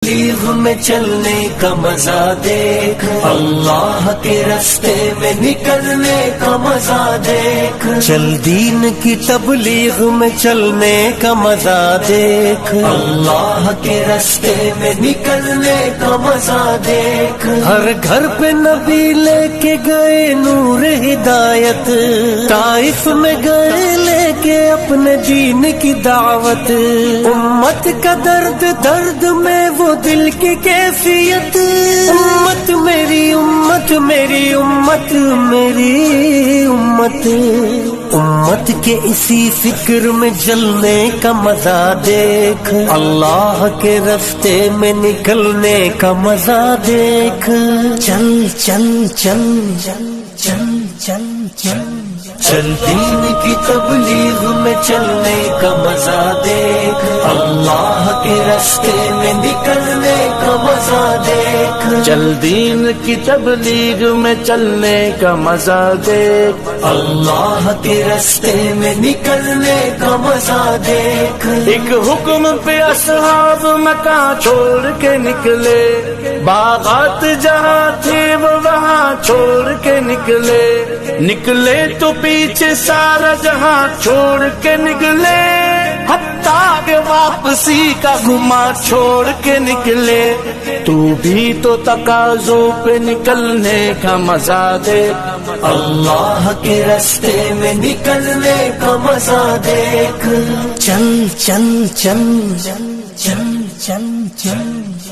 تبلیغ میں چلنے کا مزہ دیکھ، اللہ کے راستے میں نکلنے کا مزہ دیکھ، چل دین کی تبلیغ میں چلنے کا مزہ دیکھ، اللہ کے راستے میں نکلنے کا مزہ دیکھ، ہر گھر پہ نبی لے کے گئے نور ہدایت، طائف میں گئے لے کے اپنے دین کی دعوت، امت کا درد درد میں وہ دل کی کیفیت، امت میری امت میری امت میری امت، امت کے اسی فکر میں جلنے کا مزہ دیکھ، اللہ کے راستے میں نکلنے کا مزہ دیکھ، چل چل چل چل چل چل چل چل دین کی تبلیغ میں چلنے کا مزہ دیکھ، اللہ کے راستے میں نکلنے کا مزہ دیکھ، چل دین کی تبلیغ میں چلنے کا مزہ دیکھ، اللہ کے راستے میں نکلنے کا مزہ دیکھ، ایک حکم پہ اصحاب مکان چھوڑ کے نکلے، باغات جہاں تھے وہ وہاں چھوڑ کے نکلے، نکلے تو پیچھے سارا جہاں چھوڑ کے نکلے، حتیٰ کہ واپسی کا گما چھوڑ کے نکلے، تو بھی تو تقاضوں پہ نکلنے کا مزہ دے، اللہ کے راستے میں نکلنے کا مزہ دیکھ، چل چل چل چل چل چل چل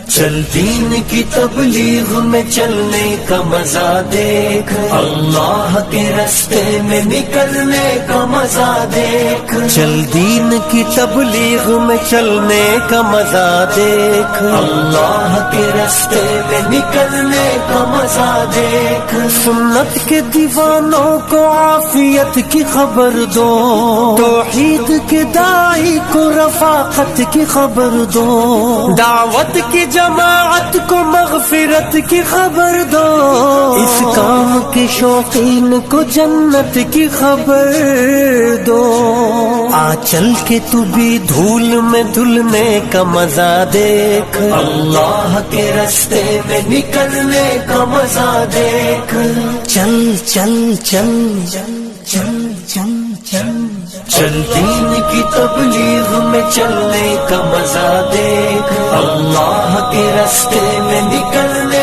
چل دین کی تبلیغ میں چلنے کا مزہ دیکھ، اللہ کے راستے میں نکلنے کا مزہ دیکھ، چل دین کی تبلیغ میں چلنے کا مزہ دیکھ، اللہ کے راستے میں نکلنے کا مزہ دیکھ، سنت کے دیوانوں کو عافیت کی خبر دو، توحید کے داعی کو رفاقت کی خبر دو، دعوت کی جماعت کو مغفرت کی خبر دو، اس کام کے شوقین کو جنت کی خبر دو، آ چل کے تو بھی دھول میں دھلنے کا مزہ دیکھ، اللہ کے راستے میں نکلنے کا مزہ دیکھ، چل چل چل چل چل چل چل چل دین کی تبلیغ میں چلنے کا مزہ دیکھ، اللہ کے راستے میں نکلنے